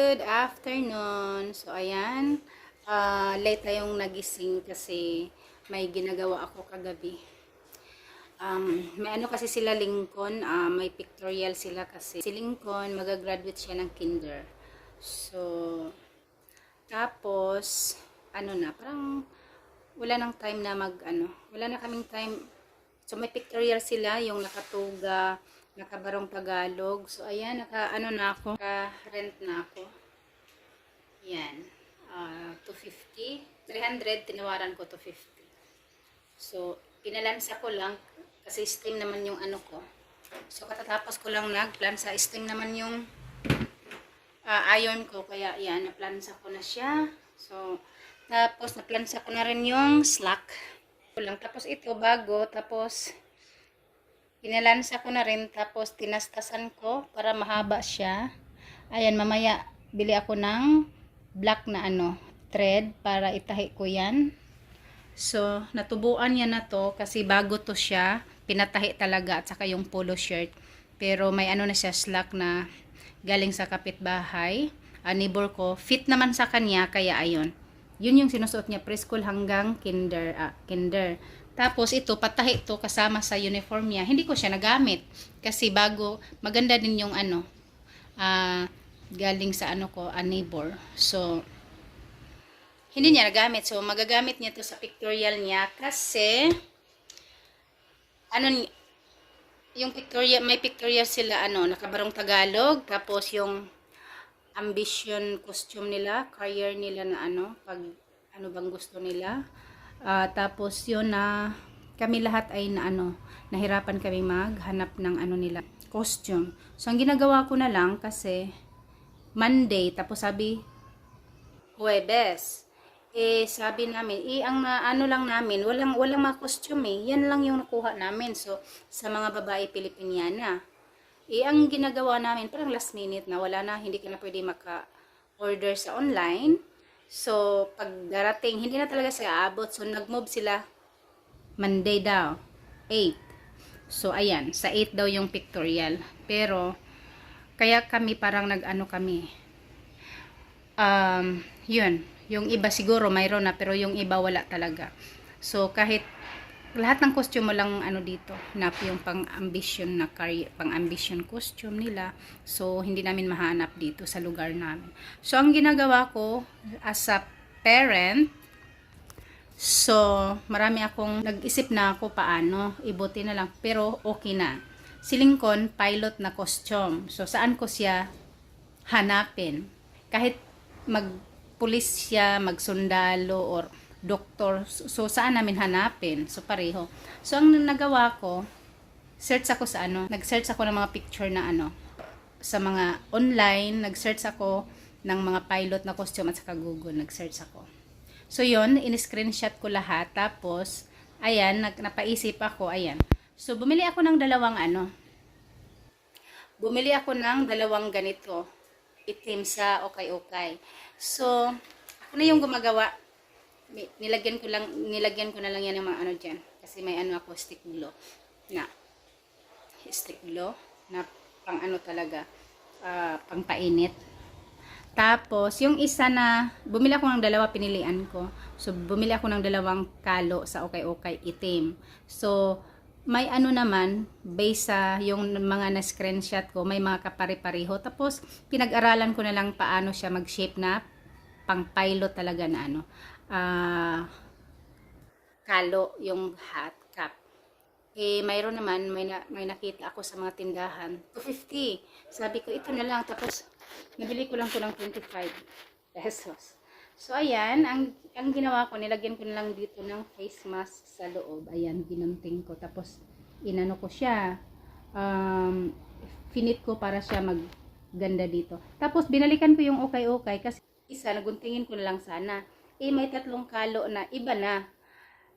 Good afternoon. So, ayan. Late tayong nagising kasi may ginagawa ako kagabi. May ano kasi sila Lincoln, may pictorial sila kasi. Si Lincoln, magagraduate siya ng kinder. So, tapos, ano na, parang wala nang time na wala na kaming time. So, may pictorial sila, yung nakatuga, nakabarong Tagalog. So, ayan, naka-rent na ako. Yan. 250. 300, tinawaran ko 250. So, pinalansa ko lang, kasi steam naman yung ano ko. So, katatapos ko lang nagplansa, steam naman yung iron ko. Kaya, yan, naplansa ko na siya. So, tapos, naplansa ko na rin yung slack. Tapos, ito, bago. Tapos, pinalansa ko na rin. Tapos, tinastasan ko para mahaba siya. Ayan, mamaya, bili ako ng black na thread para itahi ko yan. So, natubuan niya na to kasi bago to siya, pinatahi talaga at saka yung polo shirt. Pero may na siya slack na galing sa kapitbahay, neighbor ko, fit naman sa kanya kaya ayun. Yun yung sinusuot niya preschool hanggang kinder. Tapos ito patahi to kasama sa uniform niya. Hindi ko siya nagamit kasi bago, maganda din yung galing sa neighbor. So, hindi niya nagamit. So, magagamit niya to sa pictorial niya kasi yung pictorial, may pictorial sila nakabarong Tagalog, tapos yung ambition costume nila, career nila na pag bang gusto nila. Tapos yun na kami lahat ay nahirapan kami maghanap ng nila, costume. So, ang ginagawa ko na lang kasi Monday, tapos sabi Huwebes. Sabi namin, ang lang namin, walang mga costume yan lang yung nakuha namin. So, sa mga babae Pilipiniana. Ang ginagawa namin, parang last minute na, wala na, hindi ka na pwede maka-order sa online. So, pag darating, hindi na talaga sila abot. So, nag-move sila Monday daw, 8. So, ayan, sa 8 daw yung pictorial. Pero, kaya kami parang kami. Yun. Yung iba siguro mayroon na, pero yung iba wala talaga. So, kahit lahat ng costume mo lang dito, yung pang-ambition na career, pang-ambition costume nila. So, hindi namin mahanap dito sa lugar namin. So, ang ginagawa ko as a parent, so, marami akong nag-isip na ako paano, ibuti na lang, pero okay na. Si Lincoln, pilot na costume. So, saan ko siya hanapin? Kahit magpulis siya, magsundalo, or doktor. So, saan namin hanapin? So, pareho. So, ang nagawa ko, search ako sa nag-search ako ng mga picture na sa mga online, nag-search ako ng mga pilot na costume at saka Google, nag-search ako. So, yun, in-screenshot ko lahat. Tapos, ayan, napaisip ako, ayan. So, bumili ako ng dalawang ganito. Itim sa okay. So, ako na yung gumagawa. Nilagyan ko na lang yan ng mga dyan. Kasi may ako, stick glue na pang talaga, pang painit. Tapos, yung isa na, bumili ako ng dalawa, pinilian ko. So, bumili ako ng dalawang kalo sa okay itim. So, may naman, based sa yung mga na-screenshot ko, may mga kapare-pareho. Tapos, pinag-aralan ko na lang paano siya mag-shape na pang pilot talaga na kalo, yung hat cap. Mayroon naman, may nakita ako sa mga tindahan, 250. Sabi ko, ito na lang. Tapos, nabili ko lang ng 25 pesos. So, ayan, ang ginawa ko, nilagyan ko na lang dito ng face mask sa loob. Ayan, ginunting ko. Tapos, inano ko siya. Finit ko para siya magganda dito. Tapos, binalikan ko yung okay kasi isa, naguntingin ko na lang sana. May 3 kalo na, iba na.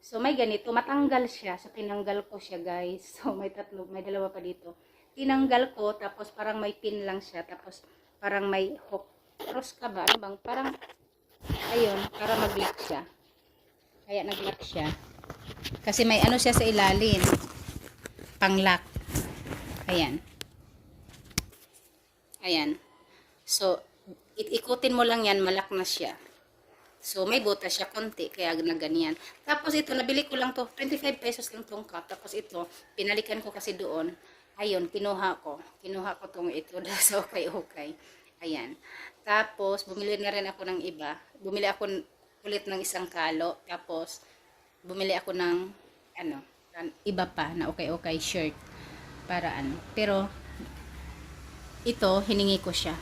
So, may ganito, matanggal siya. So, tinanggal ko siya, guys. So, may 2 pa dito. Tinanggal ko, tapos parang may pin lang siya. Tapos, parang may hook. Cross ka ba? Parang, ayun, para mag-lock siya. Kaya nag-lock siya. Kasi may siya sa ilalim. Pang-lock. Ayan. So, ikutin mo lang yan, malak na siya. So, may butas siya konti, kaya na ganyan. Tapos ito, nabili ko lang to, 25 pesos lang tong cup. Tapos ito, pinalikan ko kasi doon. Ayun, kinuha ko. Kinuha ko tong ito dahil sa okay-okay. Ayan. Tapos, bumili na rin ako ng iba. Bumili ako ulit ng isang kalo. Tapos, bumili ako ng, ano, iba pa na okay-okay shirt. Para ano. Pero, ito, hiningi ko siya.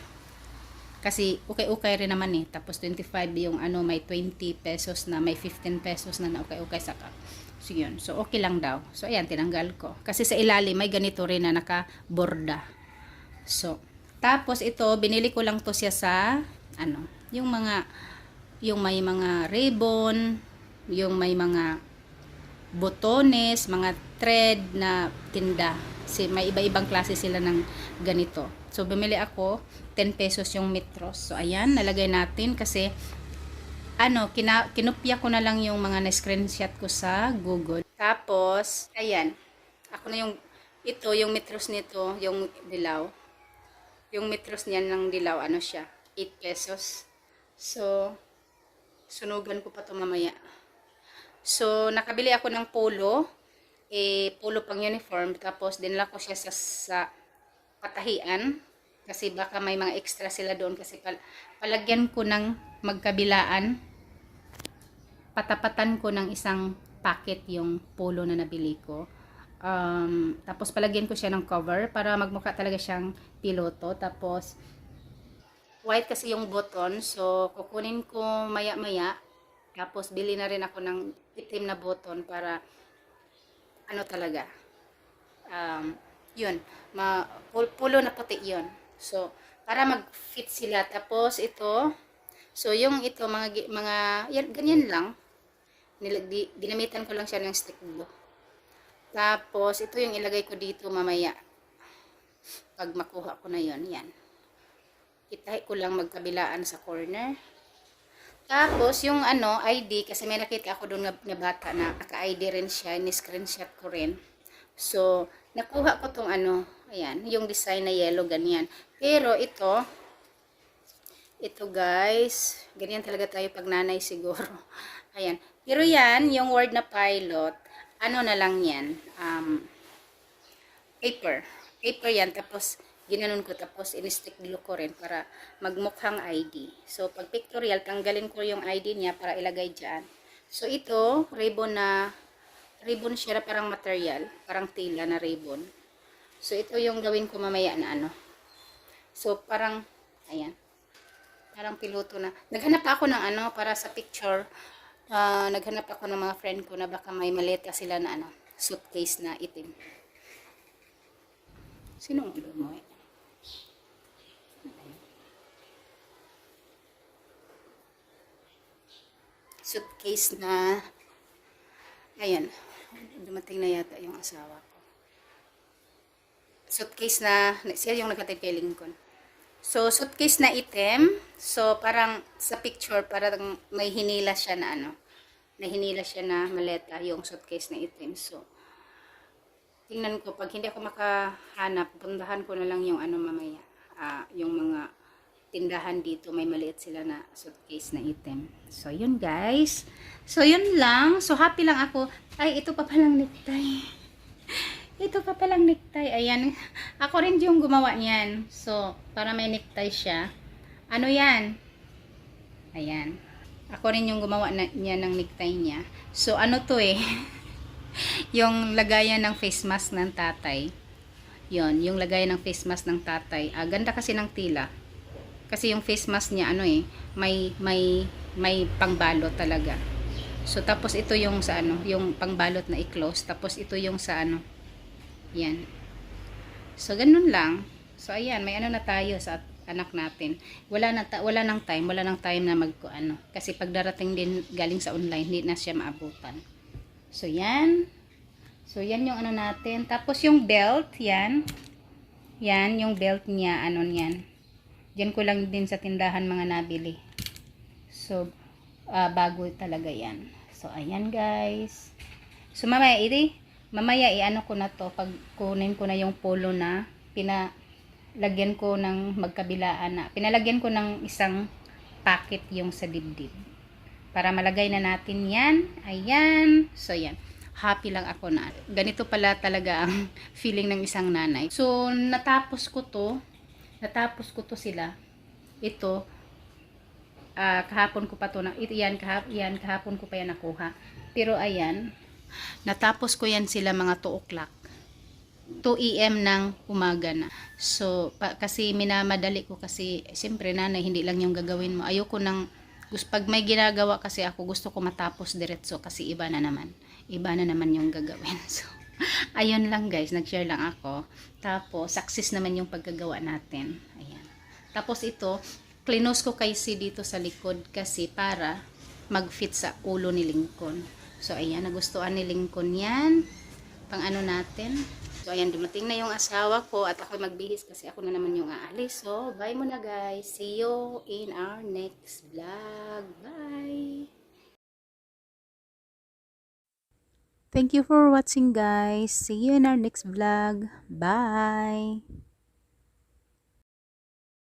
Kasi okay-okay rin naman eh. Tapos 25 yung ano, may 20 pesos na, may 15 pesos na okay-okay sa cup. So yun. So okay lang daw. So ayan, tinanggal ko. Kasi sa ilalim may ganito rin na naka-borda. So, tapos ito, binili ko lang to siya sa, ano, yung may mga ribbon, yung may mga botones, mga thread na tinda. May iba-ibang klase sila ng ganito. So, bumili ako, 10 pesos yung metros. So, ayan, nalagay natin kasi, ano, kinupya ko na lang yung mga na-screenshot ko sa Google. Tapos, ayan, ako na ito, yung metros nito, yung dilaw. Yung metros niyan ng dilaw, ano siya, 8 pesos. So, sunugan ko pa ito mamaya. So, nakabili ako ng polo. Polo pang uniform. Tapos, dinala ko siya sa patahian. Kasi baka may mga extra sila doon. Kasi palagyan ko ng magkabilaan. Patapatan ko ng isang packet yung polo na nabili ko. Tapos, palagyan ko siya ng cover para magmukha talaga siyang piloto. Tapos, white kasi yung button. So, kukunin ko maya-maya. Tapos, bili na rin ako ng itim na button para ano talaga. Yun. Pulo na puti yun. So, para mag-fit sila. Tapos, ito. So, yung ito, yan, ganyan lang. Ginamitan ko lang siya ng stick glue. Tapos, ito yung ilagay ko dito mamaya. Pag makuha ko na yun. Yan. Itahi ko lang magkabilaan sa corner. Tapos, yung ano, ID, kasi may nakita ako doon na bata na naka-ID rin siya, ni-screenshot ko rin. So, nakuha ko tong ano, ayan, yung design na yellow, ganyan. Pero ito guys, ganyan talaga tayo pag nanay siguro. Ayan. Pero yan, yung word na pilot, ano na lang yan, paper. Paper yan, tapos ginanon ko, tapos in-stick glue ko rin para magmukhang ID. So, pag pictorial, tanggalin ko yung ID niya para ilagay dyan. So, ito, ribbon siya, parang material, parang tela na ribbon. So, ito yung gawin ko mamaya na ano. So, parang, ayan, parang piloto na. Naghanap ako ng ano, para sa picture, naghanap ako ng mga friend ko na baka may maleta sila na ano, suitcase na itim. Sinong ulo mo eh? Suitcase na, ayan, dumating na yata yung asawa ko. Suitcase na, siya yung nagkatid kay Lincoln. So, suitcase na itim. So, parang sa picture, parang may hinila siya na ano, hinila siya na maleta, yung suitcase na itim. So, tingnan ko, pag hindi ako makahanap, puntahan ko na lang yung ano mamaya, yung mga tindahan dito, may maliit sila na suitcase na itim. So, yun guys. So, yun lang. So, happy lang ako. Ay, ito pa palang necktie. Ito pa palang necktie. Ayan. Ako rin yung gumawa niyan. So, para may necktie siya. Ano yan? Ayan. Ako rin yung gumawa niya ng necktie niya. So, ano to eh? Yung lagayan ng face mask ng tatay. Yun, yung lagayan ng face mask ng tatay. Ganda kasi ng tila. Kasi yung face mask niya, ano eh, may pangbalot talaga. So, tapos ito yung sa ano, yung pangbalot na i-close. Tapos ito yung sa ano, yan. So, ganun lang. So, ayan, may ano na tayo sa anak natin. Wala nang time na ano. Kasi pag darating din galing sa online, hindi na siya maabutan. So, yan. So, yan yung ano natin. Tapos, yung belt, yan. Yan, yung belt niya, ano yan. Diyan ko lang din sa tindahan mga nabili. So, bago talaga yan. So, ayan guys. So, mamaya i-ano ko na to. Pag kunin ko na yung polo na lagyan ko ng magkabilaan na. Pinalagyan ko ng isang packet yung sa dibdib. Para malagay na natin yan. Ayan. So, yan. Happy lang ako na. Ganito pala talaga ang feeling ng isang nanay. So, natapos ko to. Natapos ko to sila. Ito. Kahapon ko pa to. Yan, kahapon ko pa yan nakuha. Pero, ayan. Natapos ko yan sila mga 2 o'clock. 2 AM ng umaga na. So, kasi minamadali ko kasi, siyempre nanay, hindi lang yung gagawin mo. Ayoko nang, pag may ginagawa kasi ako, gusto ko matapos diretso kasi iba na naman. Iba na naman yung gagawin. So, ayun lang guys, nag-share lang ako. Tapos, success naman yung paggagawa natin. Ayan. Tapos ito, clinose ko kasi dito sa likod kasi para mag-fit sa ulo ni Lincoln. So, ayan, nagustuhan ni Lincoln yan. Pang ano natin. So, ayan, dumating na yung asawa ko at ako magbihis kasi ako na naman yung aalis. So, bye muna guys. See you in our next vlog. Bye! Thank you for watching guys. See you in our next vlog. Bye!